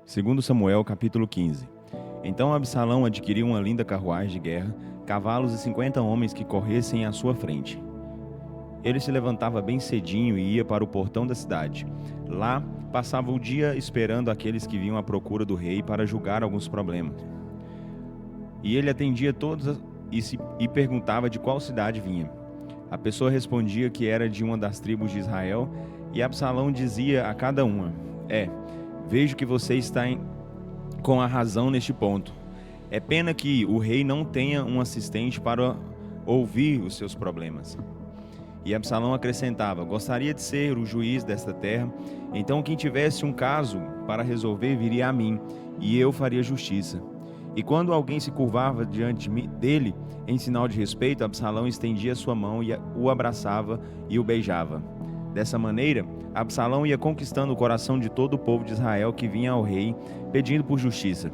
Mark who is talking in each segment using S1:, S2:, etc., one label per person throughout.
S1: Segundo Samuel, capítulo 15. Então Absalão adquiriu uma linda carruagem de guerra, cavalos e 50 homens que corressem à sua frente. Ele se levantava bem cedinho e ia para o portão da cidade. Lá, passava o dia esperando aqueles que vinham à procura do rei para julgar alguns problemas. E ele atendia todos e perguntava de qual cidade vinha. A pessoa respondia que era de uma das tribos de Israel, e Absalão dizia a cada uma: vejo que você está com a razão neste ponto. É pena que o rei não tenha um assistente para ouvir os seus problemas. E Absalão acrescentava: gostaria de ser o juiz desta terra, então quem tivesse um caso para resolver viria a mim, e eu faria justiça. E quando alguém se curvava diante dele, em sinal de respeito, Absalão estendia sua mão e o abraçava e o beijava. Dessa maneira, Absalão ia conquistando o coração de todo o povo de Israel que vinha ao rei, pedindo por justiça.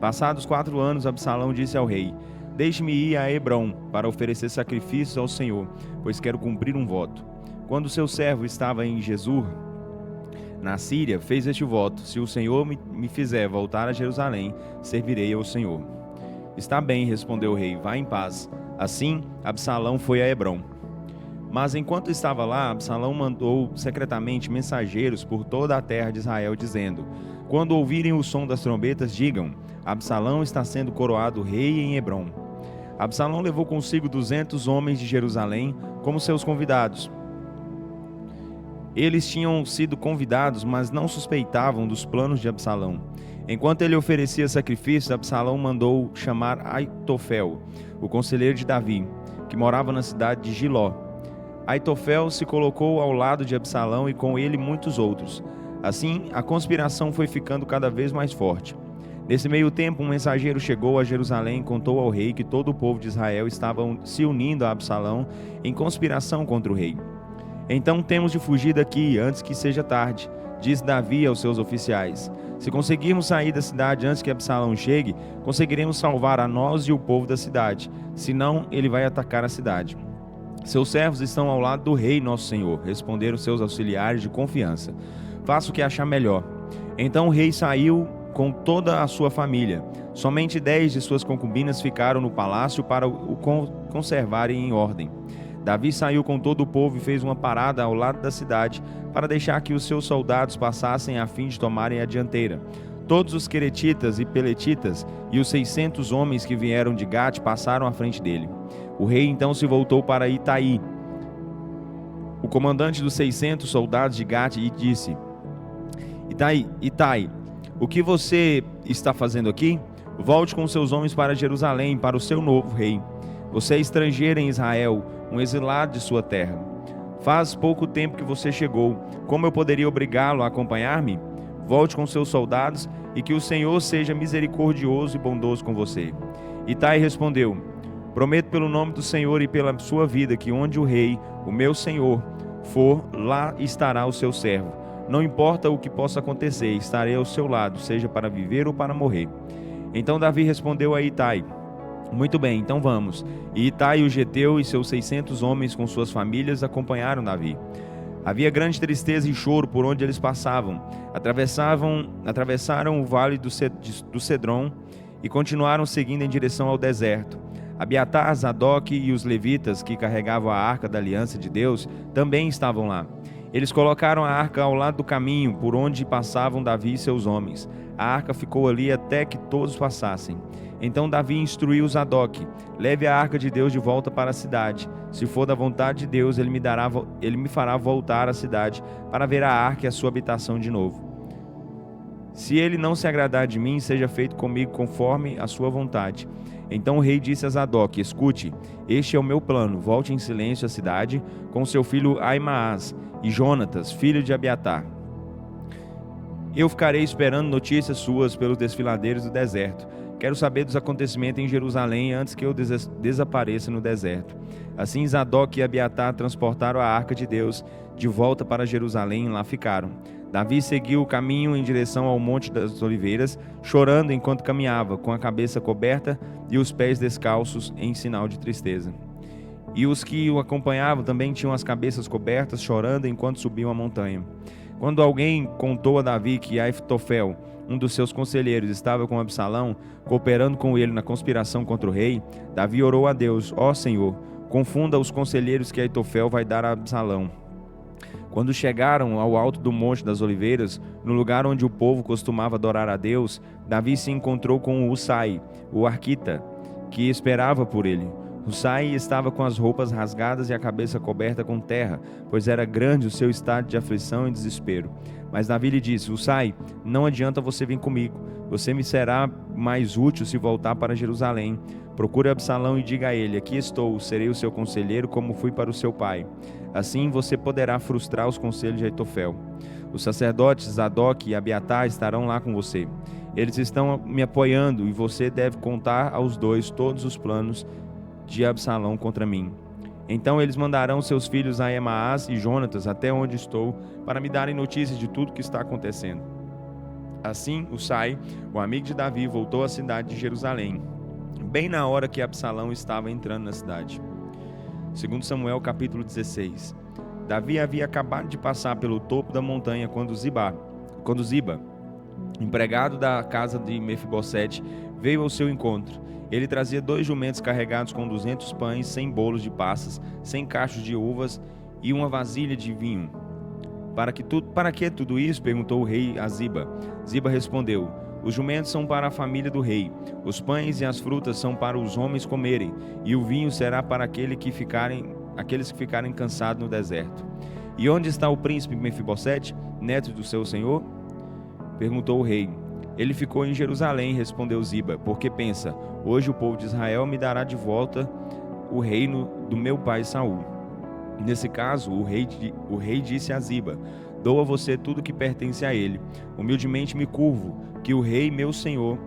S1: Passados 4 anos, Absalão disse ao rei: deixe-me ir a Hebrom para oferecer sacrifícios ao Senhor, pois quero cumprir um voto. Quando seu servo estava em Gesur, na Síria, fez este voto: se o Senhor me fizer voltar a Jerusalém, servirei ao Senhor. Está bem, respondeu o rei, vá em paz. Assim, Absalão foi a Hebrom. Mas enquanto estava lá, Absalão mandou secretamente mensageiros por toda a terra de Israel, dizendo: quando ouvirem o som das trombetas, digam: Absalão está sendo coroado rei em Hebrom. Absalão levou consigo 200 homens de Jerusalém como seus convidados. Eles tinham sido convidados, mas não suspeitavam dos planos de Absalão. Enquanto ele oferecia sacrifícios, Absalão mandou chamar Aitofel, o conselheiro de Davi, que morava na cidade de Giló. Aitofel se colocou ao lado de Absalão e com ele muitos outros. Assim, a conspiração foi ficando cada vez mais forte. Nesse meio tempo, um mensageiro chegou a Jerusalém e contou ao rei que todo o povo de Israel estava se unindo a Absalão em conspiração contra o rei. Então temos de fugir daqui antes que seja tarde, disse Davi aos seus oficiais. Se conseguirmos sair da cidade antes que Absalão chegue, conseguiremos salvar a nós e o povo da cidade. Senão, ele vai atacar a cidade. Seus servos estão ao lado do rei, nosso senhor, responderam seus auxiliares de confiança. Faça o que achar melhor. Então o rei saiu com toda a sua família. Somente 10 de suas concubinas ficaram no palácio para o conservarem em ordem. Davi saiu com todo o povo e fez uma parada ao lado da cidade para deixar que os seus soldados passassem a fim de tomarem a dianteira. Todos os queretitas e peletitas e os 600 homens que vieram de Gate passaram à frente dele. O rei então se voltou para Itai, o comandante dos 600 soldados de Gate, e disse: Itai, o que você está fazendo aqui? Volte com seus homens para Jerusalém, para o seu novo rei. Você é estrangeiro em Israel, um exilado de sua terra. Faz pouco tempo que você chegou. Como eu poderia obrigá-lo a acompanhar-me? Volte com seus soldados e que o Senhor seja misericordioso e bondoso com você. Itai respondeu: prometo pelo nome do Senhor e pela sua vida que onde o rei, o meu senhor, for, lá estará o seu servo. Não importa o que possa acontecer, estarei ao seu lado, seja para viver ou para morrer. Então Davi respondeu a Itai: muito bem, então vamos. E Itai, o geteu, e seus 600 homens com suas famílias acompanharam Davi. Havia grande tristeza e choro por onde eles passavam. Atravessaram o vale do Cedron e continuaram seguindo em direção ao deserto. Abiatar, Zadok e os levitas que carregavam a arca da aliança de Deus também estavam lá. Eles colocaram a arca ao lado do caminho por onde passavam Davi e seus homens. A arca ficou ali até que todos passassem. Então Davi instruiu Zadok: leve a arca de Deus de volta para a cidade. Se for da vontade de Deus, ele me fará voltar à cidade para ver a arca e a sua habitação de novo. Se ele não se agradar de mim, seja feito comigo conforme a sua vontade. Então o rei disse a Zadok: escute, este é o meu plano. Volte em silêncio à cidade com seu filho Aimaas e Jonatas, filho de Abiatar. Eu ficarei esperando notícias suas pelos desfiladeiros do deserto. Quero saber dos acontecimentos em Jerusalém antes que eu desapareça no deserto. Assim Zadok e Abiatar transportaram a arca de Deus de volta para Jerusalém e lá ficaram. Davi seguiu o caminho em direção ao Monte das Oliveiras, chorando enquanto caminhava, com a cabeça coberta e os pés descalços em sinal de tristeza. E os que o acompanhavam também tinham as cabeças cobertas, chorando enquanto subiam a montanha. Quando alguém contou a Davi que Aitofel, um dos seus conselheiros, estava com Absalão, cooperando com ele na conspiração contra o rei, Davi orou a Deus: ó Senhor, confunda os conselheiros que Aitofel vai dar a Absalão. Quando chegaram ao alto do Monte das Oliveiras, no lugar onde o povo costumava adorar a Deus, Davi se encontrou com Husai, o arquita, que esperava por ele. Husai estava com as roupas rasgadas e a cabeça coberta com terra, pois era grande o seu estado de aflição e desespero. Mas Davi lhe disse: Husai, não adianta você vir comigo. Você me será mais útil se voltar para Jerusalém. Procure Absalão e diga a ele: aqui estou, serei o seu conselheiro como fui para o seu pai. Assim você poderá frustrar os conselhos de Aitofel. Os sacerdotes Zadok e Abiatar estarão lá com você. Eles estão me apoiando e você deve contar aos dois todos os planos de Absalão contra mim. Então eles mandarão seus filhos Ahimaaz e Jonatas até onde estou, para me darem notícias de tudo o que está acontecendo. Assim, Husai, o amigo de Davi, voltou à cidade de Jerusalém, bem na hora que Absalão estava entrando na cidade. 2 Samuel capítulo 16. Davi havia acabado de passar pelo topo da montanha quando Ziba, empregado da casa de Mefibosete, veio ao seu encontro. Ele trazia 2 jumentos carregados com 200 pães, 100 bolos de passas, 100 cachos de uvas e uma vasilha de vinho. Para que tudo isso? Perguntou o rei a Ziba. Ziba respondeu: os jumentos são para a família do rei, os pães e as frutas são para os homens comerem, e o vinho será para aqueles que ficarem cansados no deserto. E onde está o príncipe Mefibosete, neto do seu senhor? Perguntou o rei. Ele ficou em Jerusalém, respondeu Ziba, porque pensa: hoje o povo de Israel me dará de volta o reino do meu pai Saul. Nesse caso, o rei disse a Ziba: dou a você tudo que pertence a ele. Humildemente me curvo, que o rei meu senhor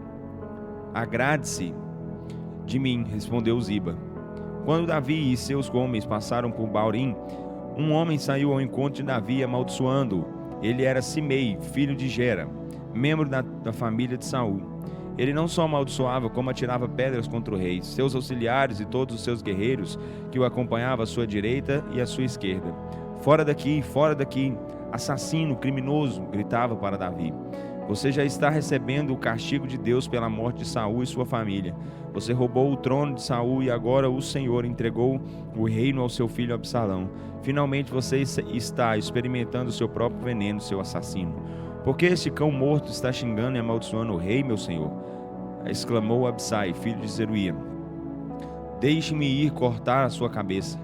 S1: agrade-se de mim, respondeu Ziba. Quando Davi e seus homens passaram por Baurim, um homem saiu ao encontro de Davi, amaldiçoando-o. Ele era Simei, filho de Gera, membro da família de Saul. Ele não só amaldiçoava, como atirava pedras contra o rei, seus auxiliares e todos os seus guerreiros que o acompanhavam à sua direita e à sua esquerda. Fora daqui, assassino, criminoso, gritava para Davi. Você já está recebendo o castigo de Deus pela morte de Saul e sua família. Você roubou o trono de Saul e agora o Senhor entregou o reino ao seu filho Absalão. Finalmente você está experimentando o seu próprio veneno, seu assassino. Por que esse cão morto está xingando e amaldiçoando o rei, meu senhor? Exclamou Absai, filho de Zeruia. Deixe-me ir cortar a sua cabeça.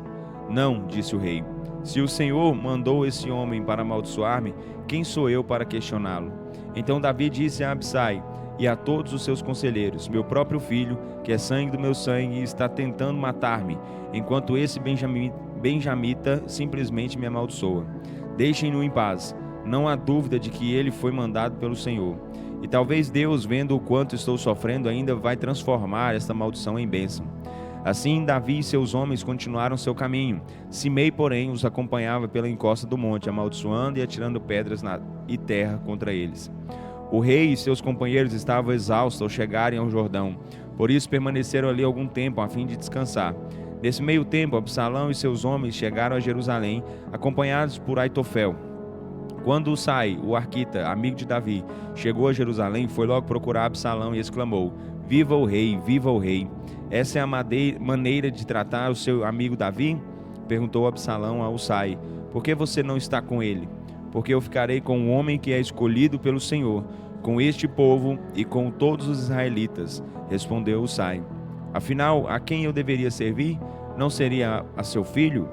S1: Não, disse o rei. Se o Senhor mandou esse homem para amaldiçoar-me, quem sou eu para questioná-lo? Então Davi disse a Absai e a todos os seus conselheiros: meu próprio filho, que é sangue do meu sangue, está tentando matar-me, enquanto esse benjamita simplesmente me amaldiçoa. Deixem-no em paz. Não há dúvida de que ele foi mandado pelo Senhor. E talvez Deus, vendo o quanto estou sofrendo, ainda vai transformar esta maldição em bênção. Assim, Davi e seus homens continuaram seu caminho. Simei, porém, os acompanhava pela encosta do monte, amaldiçoando e atirando pedras e terra contra eles. O rei e seus companheiros estavam exaustos ao chegarem ao Jordão. Por isso permaneceram ali algum tempo, a fim de descansar. Nesse meio tempo, Absalão e seus homens chegaram a Jerusalém, acompanhados por Aitofel. Quando Husai, o arquita, amigo de Davi, chegou a Jerusalém, foi logo procurar Absalão e exclamou: viva o rei, viva o rei! Essa é a maneira de tratar o seu amigo Davi? Perguntou Absalão a Husai. Por que você não está com ele? Porque eu ficarei com o homem que é escolhido pelo Senhor, com este povo e com todos os israelitas, respondeu Husai. Afinal, a quem eu deveria servir? Não seria a seu filho?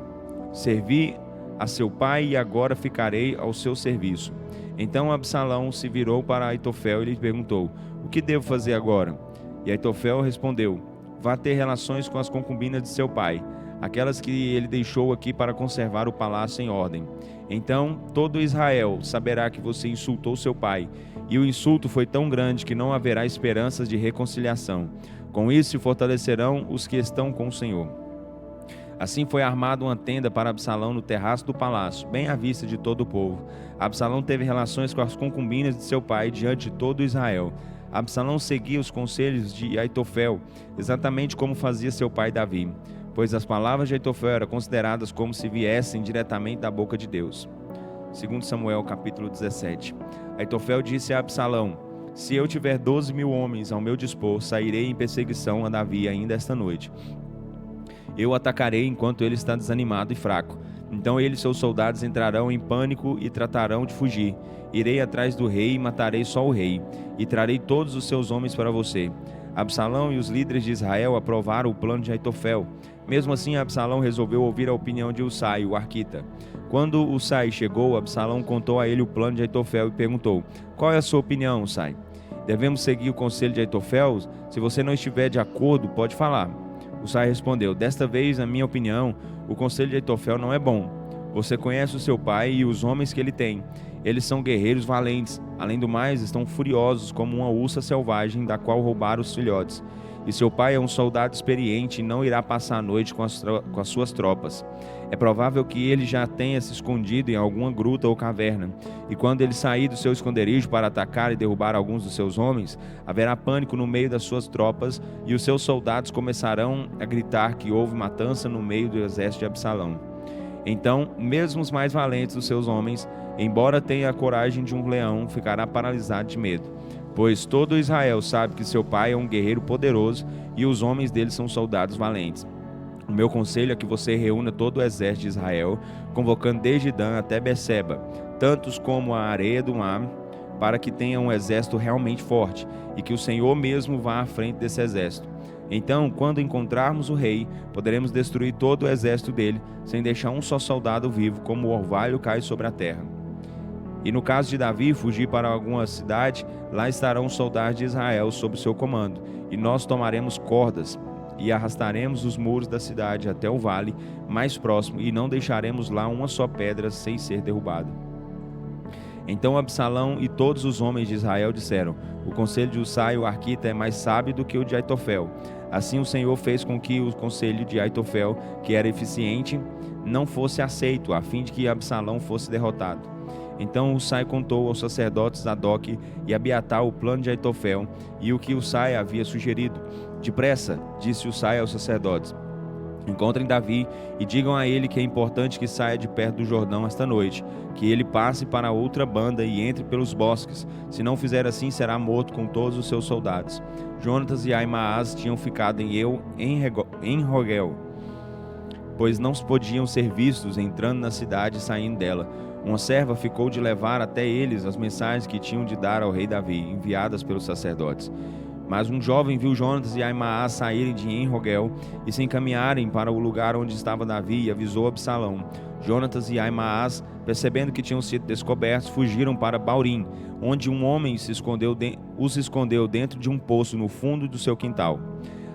S1: Servi a seu pai e agora ficarei ao seu serviço. Então Absalão se virou para Aitofel e lhe perguntou: o que devo fazer agora? E Aitofel respondeu: vá ter relações com as concubinas de seu pai, aquelas que ele deixou aqui para conservar o palácio em ordem. Então todo Israel saberá que você insultou seu pai, e o insulto foi tão grande que não haverá esperanças de reconciliação. Com isso se fortalecerão os que estão com o Senhor. Assim foi armada uma tenda para Absalão no terraço do palácio, bem à vista de todo o povo. Absalão teve relações com as concubinas de seu pai diante de todo Israel. Absalão seguia os conselhos de Aitofel, exatamente como fazia seu pai Davi, pois as palavras de Aitofel eram consideradas como se viessem diretamente da boca de Deus. 2 Samuel capítulo 17. Aitofel disse a Absalão: Se eu tiver 12.000 homens ao meu dispor, sairei em perseguição a Davi ainda esta noite. Eu o atacarei enquanto ele está desanimado e fraco. Então ele e seus soldados entrarão em pânico e tratarão de fugir. Irei atrás do rei e matarei só o rei, e trarei todos os seus homens para você. Absalão e os líderes de Israel aprovaram o plano de Aitofel. Mesmo assim, Absalão resolveu ouvir a opinião de Usai, o arquita. Quando Usai chegou, Absalão contou a ele o plano de Aitofel e perguntou: qual é a sua opinião, Usai? Devemos seguir o conselho de Aitofel? Se você não estiver de acordo, pode falar. Usai respondeu: desta vez, na minha opinião, o conselho de Aitofel não é bom. Você conhece o seu pai e os homens que ele tem. Eles são guerreiros valentes. Além do mais, estão furiosos como uma ursa selvagem da qual roubaram os filhotes. E seu pai é um soldado experiente e não irá passar a noite com as suas tropas. É provável que ele já tenha se escondido em alguma gruta ou caverna. E quando ele sair do seu esconderijo para atacar e derrubar alguns dos seus homens, haverá pânico no meio das suas tropas e os seus soldados começarão a gritar que houve matança no meio do exército de Absalão. Então, mesmo os mais valentes dos seus homens, embora tenha a coragem de um leão, ficará paralisado de medo. Pois todo Israel sabe que seu pai é um guerreiro poderoso e os homens dele são soldados valentes. O meu conselho é que você reúna todo o exército de Israel, convocando desde Dan até Berseba, tantos como a areia do mar, para que tenha um exército realmente forte, e que o Senhor mesmo vá à frente desse exército. Então, quando encontrarmos o rei, poderemos destruir todo o exército dele, sem deixar um só soldado vivo, como o orvalho cai sobre a terra. E no caso de Davi fugir para alguma cidade, lá estarão os soldados de Israel sob seu comando, e nós tomaremos cordas e arrastaremos os muros da cidade até o vale mais próximo, e não deixaremos lá uma só pedra sem ser derrubada. Então Absalão e todos os homens de Israel disseram: o conselho de Usai, o arquita, é mais sábio do que o de Aitofel. Assim o Senhor fez com que o conselho de Aitofel, que era eficiente, não fosse aceito, a fim de que Absalão fosse derrotado. Então Usai contou aos sacerdotes Zadok e Abiatar o plano de Aitofel e o que Usai havia sugerido. Depressa, disse Usai aos sacerdotes: encontrem Davi e digam a ele que é importante que saia de perto do Jordão esta noite, que ele passe para outra banda e entre pelos bosques. Se não fizer assim, será morto com todos os seus soldados. Jonatas e Aimaas tinham ficado em Rogel, pois não podiam ser vistos entrando na cidade e saindo dela. Uma serva ficou de levar até eles as mensagens que tinham de dar ao rei Davi, enviadas pelos sacerdotes. Mas um jovem viu Jonatas e Aimaas saírem de Enrogel e se encaminharem para o lugar onde estava Davi, e avisou Absalão. Jonatas e Aimaas, percebendo que tinham sido descobertos, fugiram para Baurim, onde um homem os escondeu dentro de um poço no fundo do seu quintal.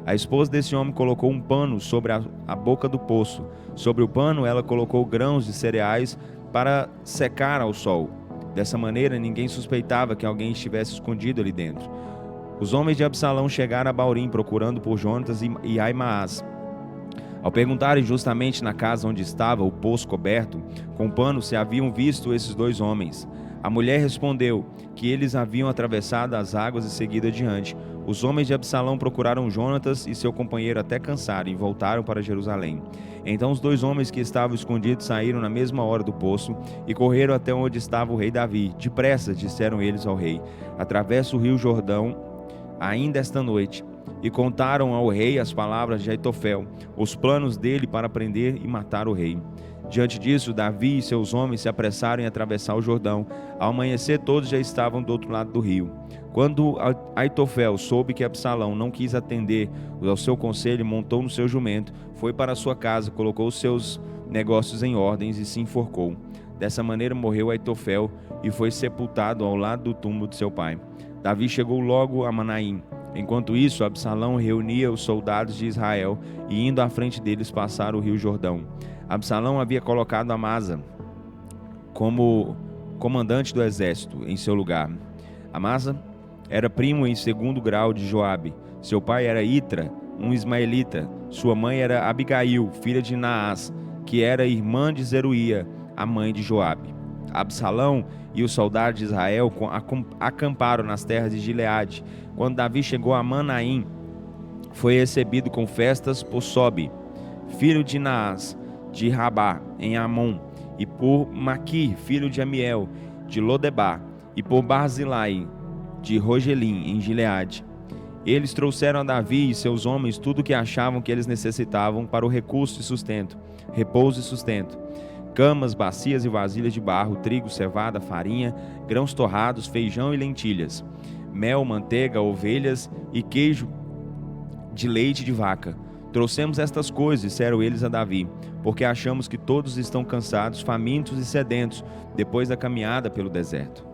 S1: A esposa desse homem colocou um pano sobre a boca do poço. Sobre o pano ela colocou grãos de cereais para secar ao sol. Dessa maneira ninguém suspeitava que alguém estivesse escondido ali dentro. Os homens de Absalão chegaram a Baurim procurando por Jonatas e Aimaas. Ao perguntarem justamente na casa onde estava o poço coberto com pano se haviam visto esses dois homens, a mulher respondeu que eles haviam atravessado as águas e seguido adiante. Os homens de Absalão procuraram Jonatas e seu companheiro até cansarem e voltaram para Jerusalém. Então os dois homens que estavam escondidos saíram na mesma hora do poço e correram até onde estava o rei Davi. Depressa, disseram eles ao rei, atravessa o rio Jordão ainda esta noite. E contaram ao rei as palavras de Aitofel, os planos dele para prender e matar o rei. Diante disso, Davi e seus homens se apressaram em atravessar o Jordão. Ao amanhecer, todos já estavam do outro lado do rio. Quando Aitofel soube que Absalão não quis atender ao seu conselho, montou no seu jumento, foi para sua casa, colocou os seus negócios em ordens e se enforcou. Dessa maneira morreu Aitofel e foi sepultado ao lado do túmulo de seu pai. Davi chegou logo a Manaim. Enquanto isso, Absalão reunia os soldados de Israel e, indo à frente deles, passaram o rio Jordão. Absalão havia colocado Amasa como comandante do exército em seu lugar. Amasa era primo em segundo grau de Joabe. Seu pai era Itra, um ismaelita. Sua mãe era Abigail, filha de Naás, que era irmã de Zeruía, a mãe de Joabe. Absalão e os soldados de Israel acamparam nas terras de Gileade. Quando Davi chegou a Manaim, foi recebido com festas por Sobi, filho de Naás, de Rabá, em Amon, e por Maquir, filho de Amiel, de Lodebar, e por Barzilai, de Rogelim, em Gileade. Eles trouxeram a Davi e seus homens tudo o que achavam que eles necessitavam para o repouso e sustento, camas, bacias e vasilhas de barro, trigo, cevada, farinha, grãos torrados, feijão e lentilhas, mel, manteiga, ovelhas e queijo de leite de vaca. Trouxemos estas coisas, disseram eles a Davi, porque achamos que todos estão cansados, famintos e sedentos, depois da caminhada pelo deserto.